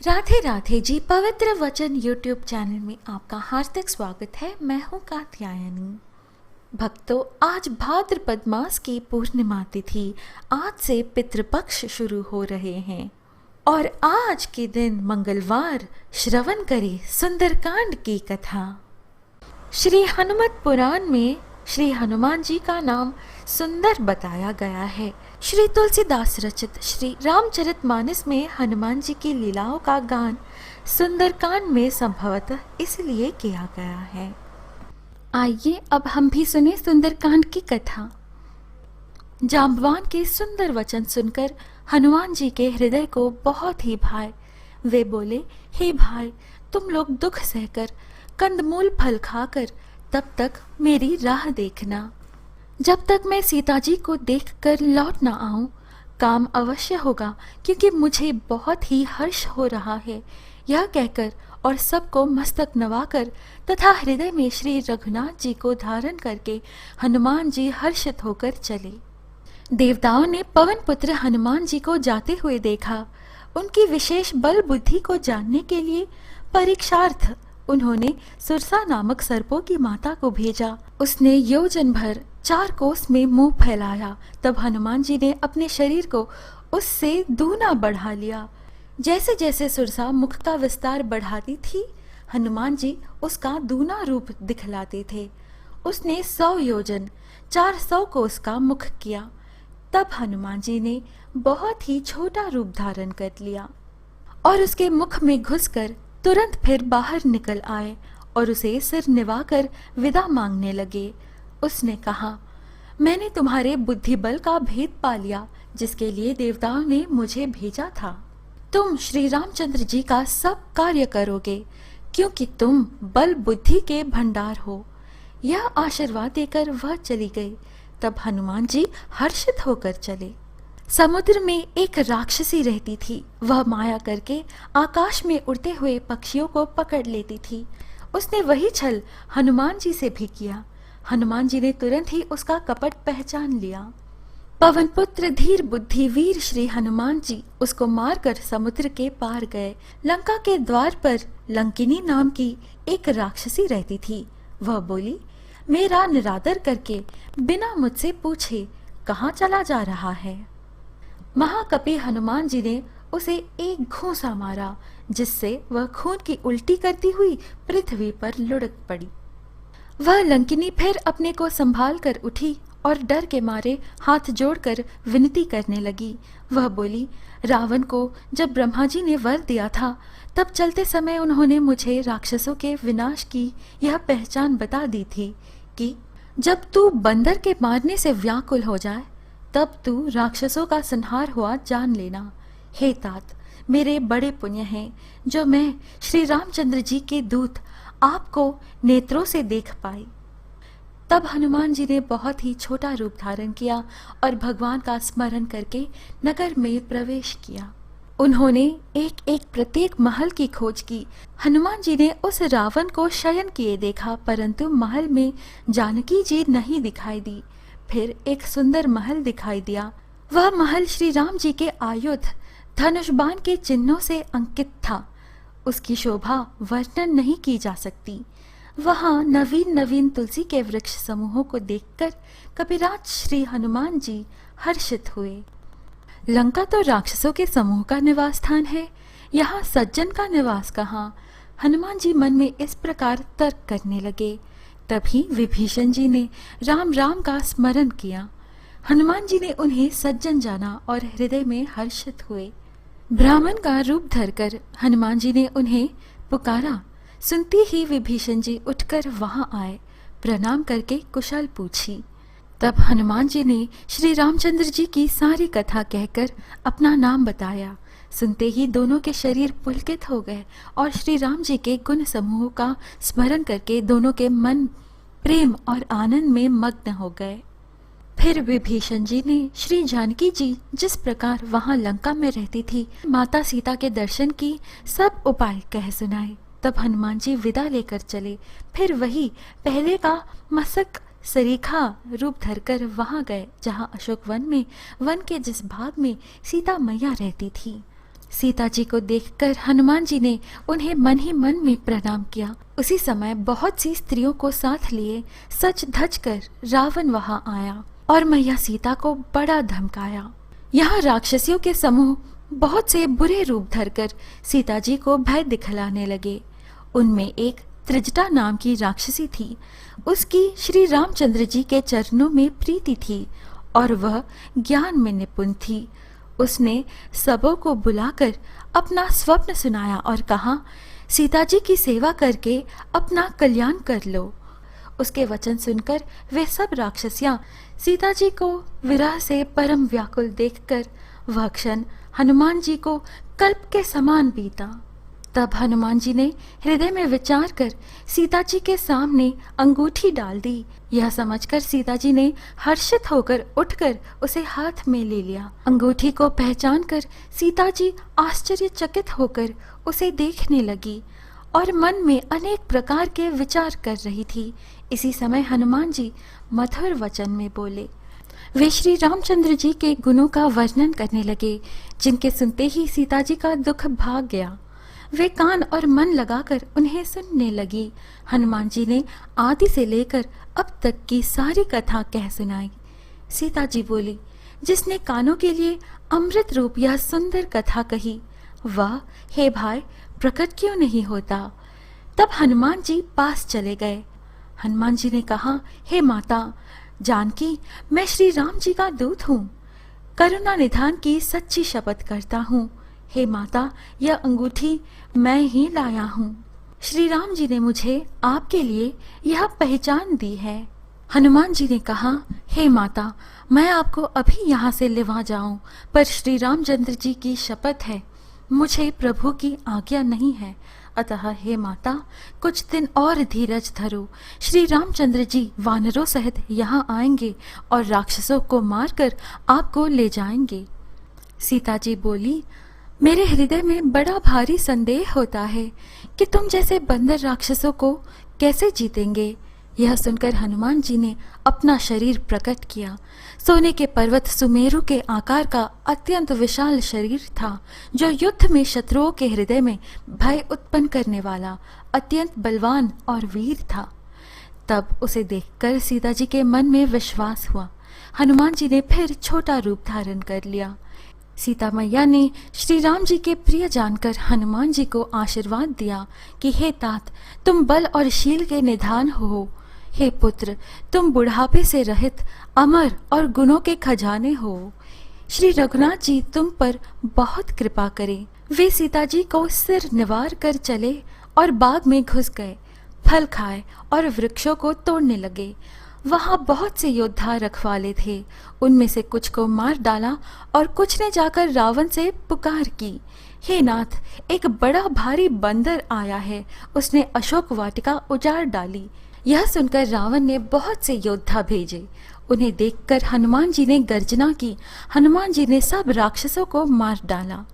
राधे राधे जी। पवित्र वचन YouTube channel में आपका हार्दिक स्वागत है। मैं हूँ कात्यायनी। भक्तों, आज भाद्रपद मास की पूर्णिमा तिथि, आज से पितृपक्ष शुरू हो रहे हैं और आज के दिन मंगलवार श्रवण करें सुंदरकांड की कथा। श्री हनुमत पुराण में श्री हनुमान जी का नाम सुंदर बताया गया है। श्री तुलसीदास रचित श्री रामचरितमानस में हनुमान जी की लीलाओं का गान सुंदरकांड में संभवतः इसलिए किया गया है। आइए अब हम भी सुने सुंदरकांड की कथा। जांबवान के सुंदर वचन सुनकर हनुमान जी के हृदय को बहुत ही भाए। वे बोले, हे भाई, तुम लोग दुख सहकर कंदमूल फल खाकर तब तक मेरी राह देखना। जब तक मैं सीता जी को देखकर लौट ना आऊं, काम अवश्य होगा, क्योंकि मुझे बहुत ही हर्ष हो रहा है। यह कहकर और सबको मस्तक नवाकर तथा हृदय में श्री रघुनाथ जी को धारण करके हनुमान जी हर्षित होकर चले। देवताओं ने पवन पुत्र हनुमान जी को जाते हुए देखा। उनकी विशेष बल बुद्धि को जानने के लिए परीक्षार्थ उन्होंने सुरसा नामक सर्पों की माता को भेजा। उसने योजन भर 4 कोस में मुंह फैलाया। तब हनुमान जी ने अपने शरीर को उससे दूना बढ़ा लिया। जैसे जैसे सुरसा मुख का विस्तार बढ़ाती थी, हनुमान जी उसका दूना रूप दिखलाते थे। उसने 100 योजन 400 कोस का मुख किया। तब हनुमान जी ने बहुत ही छोटा रूप धारण कर लिया और उसके मुख में घुसकर तुरंत फिर बाहर निकल आए और उसे सिर निवाकर विदा मांगने लगे। उसने कहा, मैंने तुम्हारे बुद्धि बल का भेद पा लिया, जिसके लिए देवताओं ने मुझे भेजा था। तुम श्री रामचंद्र जी का सब कार्य करोगे, क्योंकि तुम बल बुद्धि के भंडार हो। यह आशीर्वाद देकर वह चली गई। तब हनुमान जी हर्षित होकर चले। समुद्र में एक राक्षसी रहती थी। वह माया करके आकाश में उड़ते हुए पक्षियों को पकड़ लेती थी। उसने वही छल हनुमान जी से भी किया। हनुमान जी ने तुरंत ही उसका कपट पहचान लिया। पवन पुत्र धीर बुद्धि वीर श्री हनुमान जी उसको मारकर समुद्र के पार गए। लंका के द्वार पर लंकिनी नाम की एक राक्षसी रहती थी। वह बोली, मेरा निरादर करके बिना मुझसे पूछे कहाँ चला जा रहा है। महाकपि हनुमान जी ने उसे एक घूंसा मारा, जिससे वह खून की उल्टी करती हुई पृथ्वी पर लुढ़क पड़ी। वह लंकिनी फिर अपने को संभाल कर उठी और डर के मारे हाथ जोड़कर विनती करने लगी। वह बोली, रावण को जब ब्रह्मा जी ने वर दिया था, तब चलते समय उन्होंने मुझे राक्षसों के विनाश की यह पहचान बता दी थी कि जब तू बंदर के मारने से व्याकुल हो जाए, तब तू राक्षसों का संहार हुआ जान लेना। हे तात, मेरे बड़े पुण्य हैं जो मैं श्री रामचंद्र जी के दूत आपको नेत्रों से देख पाई। तब हनुमान जी ने बहुत ही छोटा रूप धारण किया और भगवान का स्मरण करके नगर में प्रवेश किया। उन्होंने एक एक प्रत्येक महल की खोज की। हनुमान जी ने उस रावण को शयन किए देखा, परंतु महल में जानकी जी नहीं दिखाई दी। फिर एक सुंदर महल दिखाई दिया। वह महल श्री राम जी के आयुध धनुष बाण के चिन्हों से अंकित था। उसकी शोभा वर्णन नहीं की जा सकती। वहां नवीन नवीन तुलसी के वृक्ष समूहों को देखकर कपिराज श्री हनुमान जी हर्षित हुए। लंका तो राक्षसों के समूह का निवास स्थान है, यहाँ सज्जन का निवास कहाँ। हनुमान जी मन में इस प्रकार तर्क करने लगे। तभी विभीषण जी ने राम राम का स्मरण किया। हनुमान जी ने उन्हें सज्जन जाना और हृदय में हर्षित हुए। ब्राह्मण का रूप धरकर हनुमान जी ने उन्हें पुकारा। सुनते ही विभीषण जी उठकर वहां आए, प्रणाम करके कुशल पूछी। तब हनुमान जी ने श्री रामचंद्र जी की सारी कथा कहकर अपना नाम बताया। सुनते ही दोनों के शरीर पुलकित हो गए और श्री राम जी के गुण समूह का स्मरण करके दोनों के मन प्रेम और आनंद में मग्न हो गए। फिर विभीषण जी ने श्री जानकी जी जिस प्रकार वहां लंका में रहती थी, माता सीता के दर्शन की सब उपाय कह सुनाए। तब हनुमान जी विदा लेकर चले। फिर वही पहले का मसक सरीखा रूप धरकर वहां गए, जहां अशोक वन में वन के जिस भाग में सीता मैया रहती थी। सीता जी को देखकर हनुमान जी ने उन्हें मन ही मन में प्रणाम किया। उसी समय बहुत सी स्त्रियों को साथ लिए सज धज कर रावण वहां आया और मैया सीता को बड़ा धमकाया। यहाँ राक्षसियों के समूह बहुत से बुरे रूप धरकर सीता जी को भय दिखलाने लगे। उनमें एक त्रिजटा नाम की राक्षसी थी। उसकी श्री रामचंद्र जी के चरणों में प्रीति थी और वह ज्ञान में निपुण थी। उसने सबों को बुलाकर अपना स्वप्न सुनाया और कहा, सीता जी की सेवा करके अपना कल्याण कर लो। उसके वचन सुनकर वे सब राक्षसियां सीता जी को विरह से परम व्याकुल देखकर वह क्षण हनुमान जी को कल्प के समान बीता। तब हनुमान जी ने हृदय में विचार कर सीता जी के सामने अंगूठी डाल दी। यह समझकर सीता जी ने हर्षित होकर उठकर उसे हाथ में ले लिया। अंगूठी को पहचान कर सीता जी आश्चर्यचकित होकर उसे देखने लगी और मन में अनेक प्रकार के विचार कर रही थी। इसी समय हनुमान जी मधुर वचन में बोले। वे श्री रामचंद्र जी के गुणों का वर्णन करने लगे, जिनके सुनते ही सीता जी का दुख भाग गया। वे कान और मन लगाकर उन्हें सुनने लगी। हनुमान जी ने आदि से लेकर अब तक की सारी कथा कह सुनाई। सीता जी बोली, जिसने कानों के लिए अमृत रूप यह सुंदर कथा कही, वह हे भाई प्रकट क्यों नहीं होता। तब हनुमान जी पास चले गए। हनुमान जी ने कहा, हे माता जानकी, मैं श्री राम जी का दूत हूँ। करुणा निधान की सच्ची शपथ करता हूँ। हे माता, यह अंगूठी मैं ही लाया हूँ। श्री राम जी ने मुझे आपके लिए यह पहचान दी है। हनुमान जी ने कहा, हे माता, मैं आपको अभी यहाँ से लेवा जाऊं, पर श्री रामचंद्र जी की शपथ है, मुझे प्रभु की आज्ञा नहीं है। अतः हे माता, कुछ दिन और धीरज धरो। श्री रामचंद्र जी वानरों सहित यहाँ आएंगे और राक्षसों को मारकर आपको ले जाएंगे। सीता जी बोली, मेरे हृदय में बड़ा भारी संदेह होता है कि तुम जैसे बंदर राक्षसों को कैसे जीतेंगे। यह सुनकर हनुमान जी ने अपना शरीर प्रकट किया। सोने के पर्वत सुमेरु के आकार का अत्यंत विशाल शरीर था, जो युद्ध में शत्रुओं के हृदय में भय उत्पन्न करने वाला अत्यंत बलवान और वीर था। तब उसे देखकर सीता जी के मन में विश्वास हुआ। हनुमान जी ने फिर छोटा रूप धारण कर लिया। सीता मैया ने श्री राम जी के प्रिय जानकर हनुमान जी को आशीर्वाद दिया कि हे तात, तुम बल और शील के निधान हो। हे पुत्र, तुम बुढ़ापे से रहित अमर और गुणों के खजाने हो। श्री रघुनाथ जी तुम पर बहुत कृपा करें। वे सीता जी को सिर निवार कर चले और बाग में घुस गए, फल खाए और वृक्षों को तोड़ने लगे। वहां बहुत से योद्धा रखवाले थे। उनमें से कुछ को मार डाला और कुछ ने जाकर रावण से पुकार की, हे नाथ, एक बड़ा भारी बंदर आया है, उसने अशोक वाटिका उजाड़ डाली। यह सुनकर रावण ने बहुत से योद्धा भेजे। उन्हें देखकर हनुमान जी ने गर्जना की। हनुमान जी ने सब राक्षसों को मार डाला।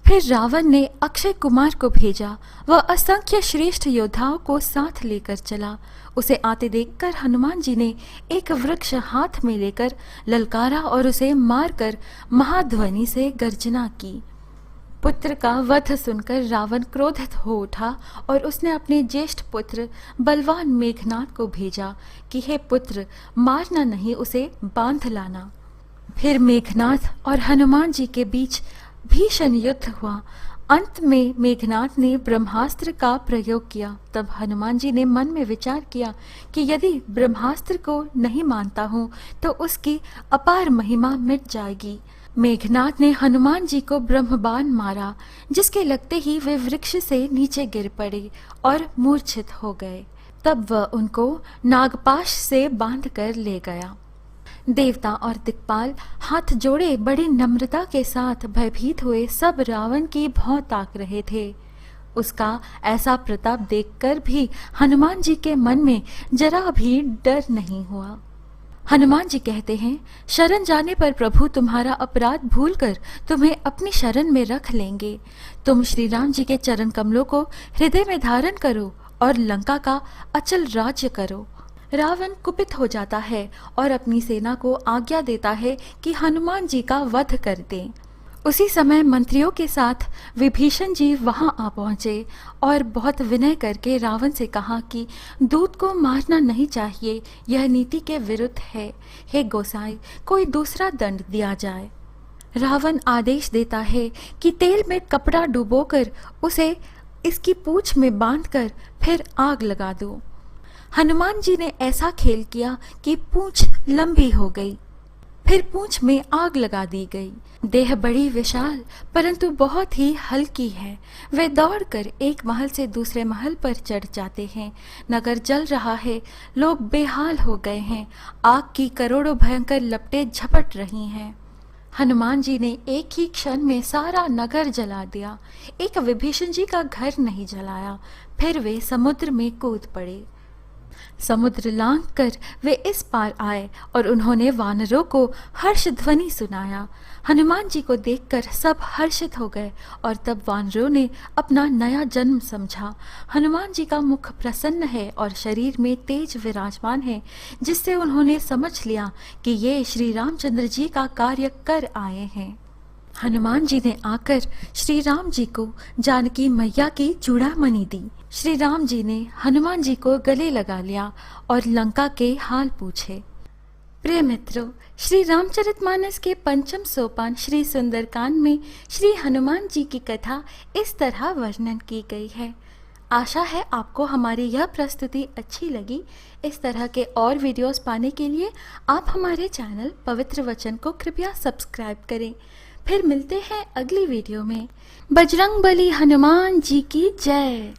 फिर रावण ने अक्षय कुमार को भेजा। वह असंख्य श्रेष्ठ योद्धाओं को साथ लेकर चला। उसे आते देखकर हनुमान जी ने एक वृक्ष हाथ में लेकर ललकारा और उसे मारकर महाध्वनि से गर्जना की। पुत्र का वध सुनकर रावण क्रोधित हो उठा और उसने अपने ज्येष्ठ पुत्र बलवान मेघनाद को भेजा कि हे पुत्र, मारना नहीं, उसे बांध लाना। फिर मेघनाद और हनुमान जी के बीच भीषण युद्ध हुआ। अंत में मेघनाद ने ब्रह्मास्त्र का प्रयोग किया। तब हनुमान जी ने मन में विचार किया कि यदि ब्रह्मास्त्र को नहीं मानता हूँ तो उसकी अपार महिमा मिट जाएगी। मेघनाद ने हनुमान जी को ब्रह्मबाण मारा, जिसके लगते ही वे वृक्ष से नीचे गिर पड़े और मूर्छित हो गए। तब वह उनको नागपाश से बांधकर ले गया। देवता और दिक्पाल हाथ जोड़े बड़ी नम्रता के साथ भयभीत हुए सब रावण की भौं ताक रहे थे। उसका ऐसा प्रताप देखकर भी हनुमान जी के मन में जरा भी डर नहीं हुआ। हनुमान जी कहते हैं, शरण जाने पर प्रभु तुम्हारा अपराध भूलकर तुम्हें अपनी शरण में रख लेंगे। तुम श्री राम जी के चरण कमलों को हृदय में धारण करो और लंका का अचल राज्य करो। रावण कुपित हो जाता है और अपनी सेना को आज्ञा देता है कि हनुमान जी का वध कर दें। उसी समय मंत्रियों के साथ विभीषण जी वहां आ पहुंचे और बहुत विनय करके रावण से कहा कि दूत को मारना नहीं चाहिए, यह नीति के विरुद्ध है। हे गोसाई, कोई दूसरा दंड दिया जाए। रावण आदेश देता है कि तेल में कपड़ा डुबोकर उसे इसकी पूंछ में बांधकर फिर आग लगा दो। हनुमान जी ने ऐसा खेल किया कि पूंछ लंबी हो गई, फिर पूंछ में आग लगा दी गई। देह बड़ी विशाल परंतु बहुत ही हल्की है। वे दौड़कर एक महल से दूसरे महल पर चढ़ जाते हैं। नगर जल रहा है, लोग बेहाल हो गए हैं। आग की करोड़ों भयंकर लपटें झपट रही हैं। हनुमान जी ने एक ही क्षण में सारा नगर जला दिया, एक विभीषण जी का घर नहीं जलाया। फिर वे समुद्र में कूद पड़े। समुद्र लांघ कर वे इस पार आए और उन्होंने वानरों को हर्ष ध्वनि सुनाया। हनुमान जी को देखकर सब हर्षित हो गए और तब वानरों ने अपना नया जन्म समझा। हनुमान जी का मुख प्रसन्न है और शरीर में तेज विराजमान है, जिससे उन्होंने समझ लिया कि ये श्री रामचंद्र जी का कार्य कर आए हैं। हनुमान जी ने आकर श्री राम जी को जानकी मैया की चूड़ामणि दी। श्री राम जी ने हनुमान जी को गले लगा लिया और लंका के हाल पूछे। प्रिय मित्रों, श्री रामचरितमानस के पंचम सोपान श्री सुंदरकांड में श्री हनुमान जी की कथा इस तरह वर्णन की गई है। आशा है आपको हमारी यह प्रस्तुति अच्छी लगी। इस तरह के और वीडियोस पाने के लिए आप हमारे चैनल पवित्र वचन को कृपया सब्सक्राइब करें। फिर मिलते हैं अगली वीडियो में। बजरंगबली हनुमान जी की जय।